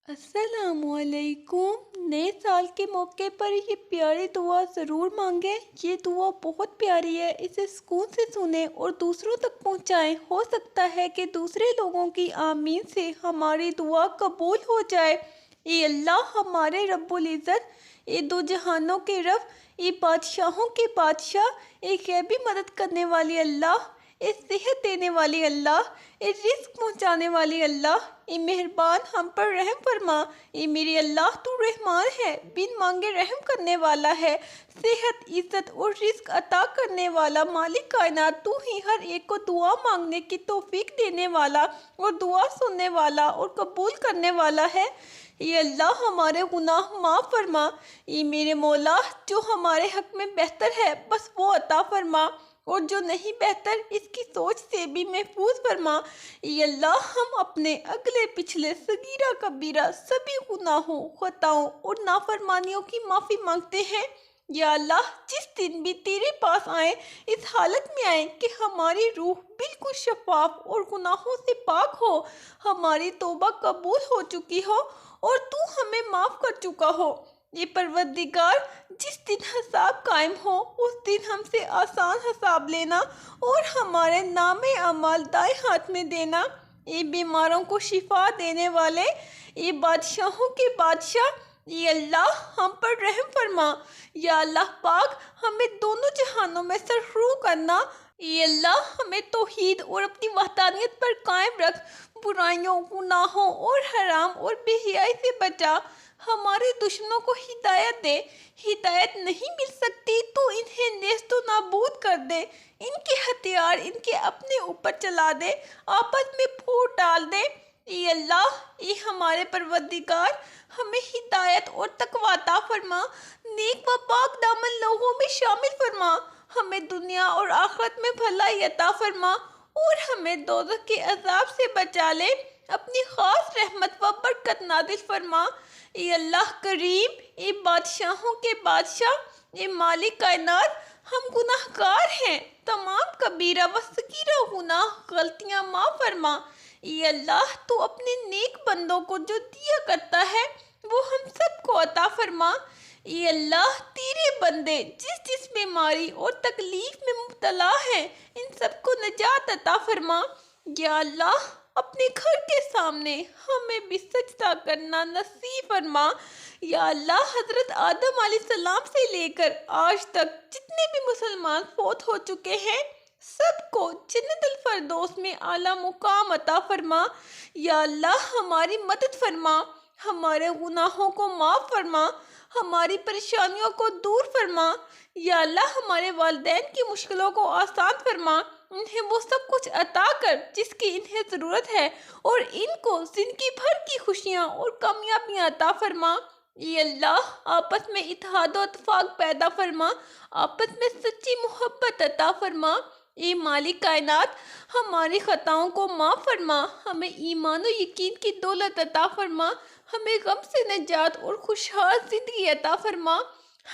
السلام علیکم۔ نئے سال کے موقع پر یہ پیاری دعا ضرور مانگیں۔ یہ دعا بہت پیاری ہے، اسے سکون سے سنیں اور دوسروں تک پہنچائیں۔ ہو سکتا ہے کہ دوسرے لوگوں کی آمین سے ہماری دعا قبول ہو جائے۔ اے اللہ ہمارے رب العزت، اے دو جہانوں کے رب، اے بادشاہوں کے بادشاہ، اے غیبی مدد کرنے والے اللہ، اے صحت دینے والے اللہ، اے رزق پہنچانے والے اللہ، اے مہربان ہم پر رحم فرما۔ اے میرے اللہ تو رحمان ہے، بن مانگے رحم کرنے والا ہے، صحت، عزت اور رزق عطا کرنے والا مالک کائنات تو ہی ہر ایک کو دعا مانگنے کی توفیق دینے والا اور دعا سننے والا اور قبول کرنے والا ہے۔ اے اللہ ہمارے گناہ معاف فرما۔ اے میرے مولا جو ہمارے حق میں بہتر ہے بس وہ عطا فرما، اور جو نہیں بہتر اس کی سوچ سے بھی محفوظ فرما۔ اے اللہ ہم اپنے اگلے پچھلے صغیرہ کبیرہ سبھی گناہوں، خطاؤں اور نافرمانیوں کی معافی مانگتے ہیں۔ یا اللہ جس دن بھی تیرے پاس آئیں اس حالت میں آئیں کہ ہماری روح بالکل شفاف اور گناہوں سے پاک ہو، ہماری توبہ قبول ہو چکی ہو اور تو ہمیں معاف کر چکا ہو۔ یہ پروردگار جس دن حساب قائم ہو اس دن ہم سے آسان حساب لینا اور ہمارے نامے اعمال دائیں ہاتھ میں دینا۔ اے بیماروں کو شفا دینے والے، اے بادشاہوں کے بادشاہ، اے اللہ ہم پر رحم فرما۔ یا اللہ پاک ہمیں دونوں جہانوں میں سرفراز کرنا۔ اے اللہ ہمیں توحید اور اپنی وحدانیت پر قائم رکھ، برائیوں، گناہوں اور حرام اور بے حیائی سے بچا۔ ہمارے دشمنوں کو ہدایت دے، ہدایت نہیں مل سکتی تو انہیں نیست و نابود کر دے، ان کے ہتھیار ان کے اپنے اوپر چلا دے، آپس میں پھوٹ ڈال دے۔ اے اللہ، اے ہمارے پروردگار ہمیں ہدایت اور تقویٰ عطا فرما، نیک و پاک دامن لوگوں میں شامل فرما، ہمیں دنیا اور آخرت میں بھلائی عطا فرما اور ہمیں دوزخ کے عذاب سے بچا لے، اپنی خاص رحمت و برکت نازل فرما۔ اے اللہ کریم، اے بادشاہوں کے بادشاہ، اے مالک کائنات، ہم گناہ گار ہیں، تمام کبیرہ و صغیرہ گناہ غلطیاں معاف فرما۔ اے اللہ تو اپنے نیک بندوں کو جو دیا کرتا ہے وہ ہم سب کو عطا فرما۔ اے اللہ تیرے بندے جس جس بیماری اور تکلیف میں مبتلا ہیں ان سب کو نجات عطا فرما۔ یا اللہ اپنے گھر کے سامنے ہمیں بھی سجدہ کرنا نصیب فرما۔ یا اللہ حضرت آدم علیہ السلام سے لے کر آج تک جتنے بھی مسلمان فوت ہو چکے ہیں سب کو جنت الفردوس میں اعلیٰ مقام عطا فرما۔ یا اللہ ہماری مدد فرما، ہمارے گناہوں کو معاف فرما، ہماری پریشانیوں کو دور فرما۔ یا اللہ ہمارے والدین کی مشکلوں کو آسان فرما، انہیں وہ سب کچھ عطا کر جس کی انہیں ضرورت ہے اور ان کو زندگی بھر کی خوشیاں اور کامیابیاں عطا فرما۔ اے اللہ آپس میں اتحاد و اتفاق پیدا فرما، آپس میں سچی محبت عطا فرما۔ اے مالک کائنات ہماری خطاؤں کو معاف فرما، ہمیں ایمان و یقین کی دولت عطا فرما، ہمیں غم سے نجات اور خوشحال زندگی عطا فرما،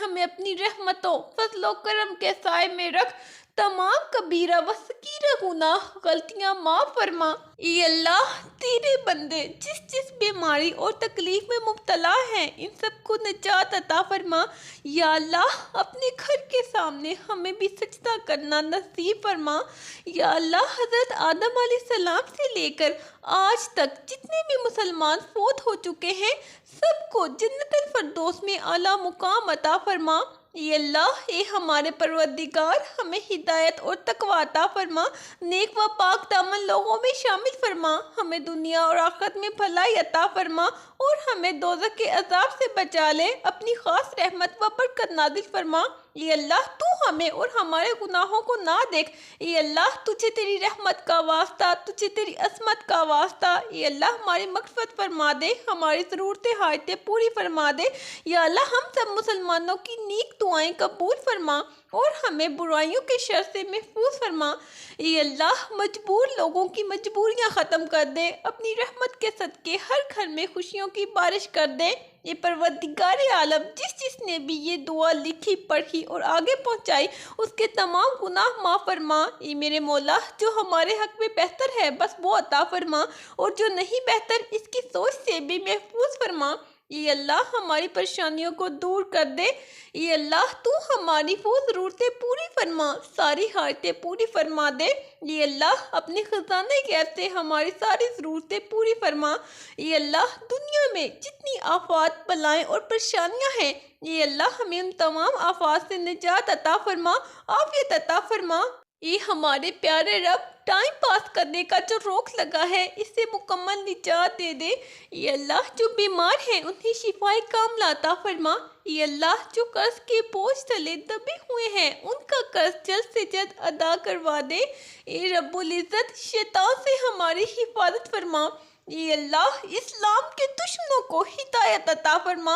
ہمیں اپنی رحمتوں، فضل و کرم کے سائے میں رکھ، تمام کبیرہ و صغیرہ گناہ غلطیاں معاف فرما۔ اے اللہ تیرے بندے جس جس بیماری اور تکلیف میں مبتلا ہیں ان سب کو نجات عطا فرما۔ یا اللہ اپنے گھر کے سامنے ہمیں بھی سجدہ کرنا نصیب فرما۔ یا اللہ حضرت آدم علیہ السلام سے لے کر آج تک جتنے بھی مسلمان فوت ہو چکے ہیں سب کو جنت الفردوس میں اعلیٰ مقام عطا فرما۔ اے اللہ اے ہمارے پروردگار ہمیں ہدایت اور تقویٰ عطا فرما، نیک و پاک دامن لوگوں میں شامل فرما، ہمیں دنیا اور آخرت میں بھلائی عطا فرما اور ہمیں دوزخ کے عذاب سے بچا لے، اپنی خاص رحمت و برکت نازل فرما۔ اے اللہ تو ہمیں اور ہمارے گناہوں کو نہ دیکھ، اے اللہ تجھے تیری رحمت کا واسطہ، تجھے تیری عصمت کا واسطہ، اے اللہ ہماری مغفرت فرما دے، ہماری ضرورتیں حاجتیں پوری فرما دے۔ یا اللہ ہم سب مسلمانوں کی نیک دعائیں قبول فرما اور ہمیں برائیوں کے شر سے محفوظ فرما۔ اے اللہ مجبور لوگوں کی مجبوریاں ختم کر دے، اپنی رحمت کے صدقے ہر گھر میں خوشیوں کی بارش کر دے۔ یہ پروردگار عالم جس نے بھی یہ دعا لکھی، پڑھی اور آگے پہنچائی، اس کے تمام گناہ معاف فرما۔ اے میرے مولا، جو ہمارے حق میں بہتر ہے بس وہ عطا فرما، اور جو نہیں بہتر اس کی سوچ سے بھی محفوظ فرما۔ اے اللہ ہماری پریشانیوں کو دور کر دے۔ اے اللہ تو ہماری وہ ضرورتیں پوری فرما، ساری حاجتیں پوری فرما دے۔ اے اللہ اپنے خزانے غیب سے ہماری ساری ضرورتیں پوری فرما۔ اے اللہ دنیا میں جتنی آفات، بلائیں اور پریشانیاں ہیں، اے اللہ ہمیں ان تمام آفات سے نجات عطا فرما، عافیت عطا فرما۔ اے ہمارے پیارے رب، ٹائم پاس کرنے کا جو روک لگا ہے اس سے مکمل نجات دے دے۔ اے اللہ جو بیمار ہیں انہیں شفائے کاملہ عطا فرما۔ اے اللہ جو قرض کے بوجھ تلے دبے ہوئے ہیں ان کا قرض جلد سے جلد ادا کروا دے۔ اے رب العزت شیطان سے ہماری حفاظت فرما۔ اے اللہ اسلام کے دشمنوں کو ہدایت عطا فرما۔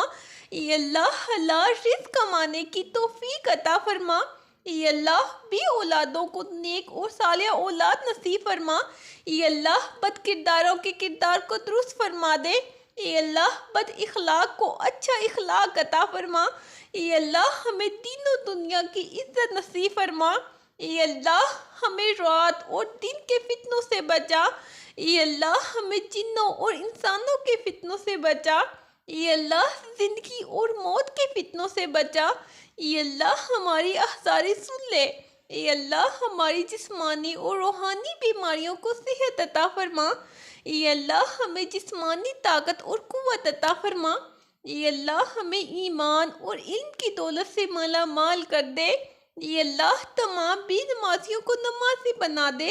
اے اللہ حلال رزق کمانے کی توفیق عطا فرما۔ اے اللہ بے اولادوں کو نیک اور صالح اولاد نصیب فرما۔ اے اللہ بد کرداروں کے کردار کو درست فرما دے۔ اے اللہ بد اخلاق کو اچھا اخلاق عطا فرما۔ اے اللہ ہمیں دین و دنیا کی عزت نصیب فرما۔ اے اللہ ہمیں رات اور دن کے فتنوں سے بچا۔ اے اللہ ہمیں جنوں اور انسانوں کے فتنوں سے بچا۔ اے اللہ زندگی اور موت کے فتنوں سے بچا۔ اے اللہ ہماری آزاری سن لے۔ اے اللہ ہماری جسمانی اور روحانی بیماریوں کو صحت عطا فرما۔ اے اللہ ہمیں جسمانی طاقت اور قوت عطا فرما۔ اے اللہ ہمیں ایمان اور علم کی دولت سے مالا مال کر دے۔ اے اللہ تمام بے نمازیوں کو نمازی بنا دے۔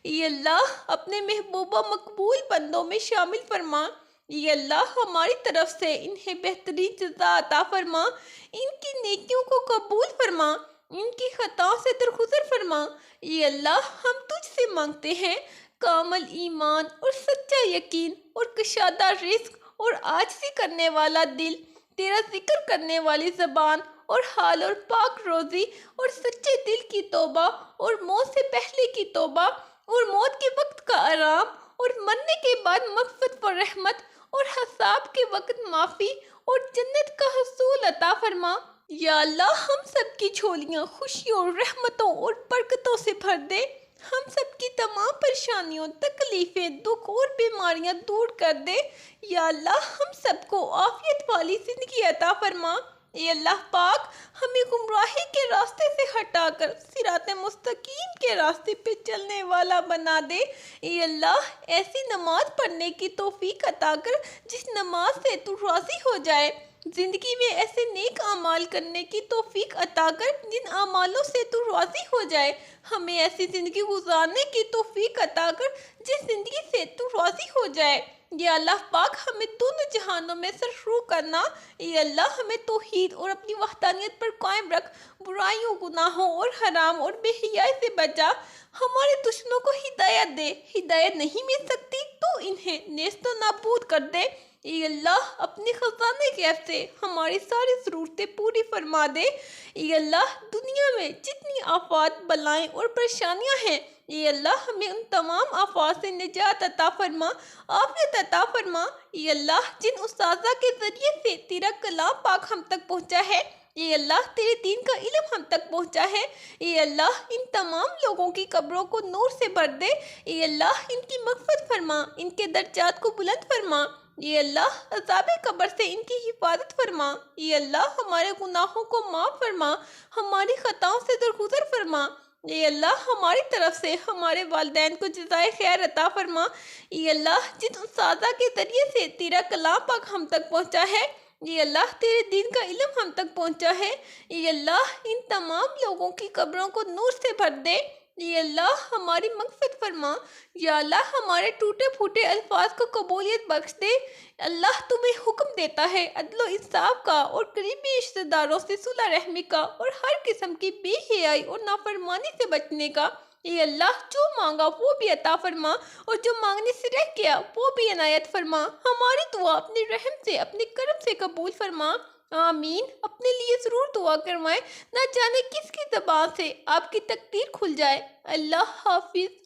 اے اللہ اپنے محبوبہ مقبول بندوں میں شامل فرما۔ اے اللہ ہماری طرف سے انہیں بہترین جزا عطا فرما، ان کی نیکیوں کو قبول فرما، ان کی خطاؤں سے درگزر فرما۔ اے اللہ ہم تجھ سے مانگتے ہیں کامل ایمان اور سچا یقین اور کشادہ رزق اور عاجزی کرنے والا دل، تیرا ذکر کرنے والی زبان اور حال اور پاک روزی اور سچے دل کی توبہ اور موت سے پہلے کی توبہ اور موت کے وقت کا آرام اور مرنے کے بعد مغفرت و رحمت اور حساب کے وقت معافی اور جنت کا حصول عطا فرما۔ یا اللہ ہم سب کی جھولیاں خوشیوں، رحمتوں اور برکتوں سے بھر دے۔ ہم سب کی تمام پریشانیوں، تکلیفیں، دکھ اور بیماریاں دور کر دے۔ یا اللہ ہم سب کو عافیت والی زندگی عطا فرما۔ اے اللہ پاک ہمیں گمراہی کے راستے سے ہٹا کر صراط مستقیم کے راستے پہ چلنے والا بنا دے۔ اے اللہ ایسی نماز پڑھنے کی توفیق عطا کر جس نماز سے تو راضی ہو جائے، زندگی میں ایسے نیک اعمال کرنے کی توفیق عطا کر جن اعمالوں سے تو راضی ہو جائے، ہمیں ایسی زندگی گزارنے کی توفیق عطا کر جس زندگی سے تو راضی ہو جائے۔ یا اللہ پاک ہمیں دونوں جہانوں میں سرخرو کرنا۔ اے اللہ ہمیں توحید اور اپنی وحدانیت پر قائم رکھ، برائیوں، گناہوں اور حرام اور بے حیائی سے بچا۔ ہمارے دشمنوں کو ہدایت دے، ہدایت نہیں مل سکتی تو انہیں نیست و نابود کر دے۔ اے اللہ اپنے خزانے غیب سے ہماری ساری ضرورتیں پوری فرما دے۔ اے اللہ دنیا میں جتنی آفات، بلائیں اور پریشانیاں ہیں، اے اللہ ہمیں ان تمام آفات سے نجات عطا فرما، عافیت عطا فرما۔ اے اللہ جن اساتذہ کے ذریعے سے تیرا کلام پاک ہم تک پہنچا ہے، اے اللہ تیرے دین کا علم ہم تک پہنچا ہے، اے اللہ ان تمام لوگوں کی قبروں کو نور سے بھر دے۔ اے اللہ ان کی مغفرت فرما، ان کے درجات کو بلند فرما۔ اے اللہ عذاب قبر سے ان کی حفاظت فرما۔ اے اللہ ہمارے گناہوں کو معاف فرما، ہماری خطاؤں سے درگزر فرما۔ اے اللہ ہماری طرف سے ہمارے والدین کو جزائے خیر عطا فرما۔ اے اللہ جن اساتذہ کے ذریعے سے تیرا کلام پاک ہم تک پہنچا ہے، اے اللہ تیرے دین کا علم ہم تک پہنچا ہے، اے اللہ ان تمام لوگوں کی قبروں کو نور سے بھر دے۔ اے اللہ ہماری مغفرت فرما۔ یا اللہ ہمارے ٹوٹے پھوٹے الفاظ کو قبولیت بخش دے۔ اللہ تمہیں حکم دیتا ہے عدل و انصاف کا اور قریبی رشتہ داروں سے صلح رحمی کا اور ہر قسم کی بے حیائی اور نافرمانی سے بچنے کا۔ اے اللہ جو مانگا وہ بھی عطا فرما اور جو مانگنے سے رہ گیا وہ بھی عنایت فرما۔ ہماری دعا اپنے رحم سے، اپنے کرم سے قبول فرما۔ آمین۔ اپنے لیے ضرور دعا کروائیں، نہ جانے کس کی زبان سے آپ کی تقدیر کھل جائے۔ اللہ حافظ۔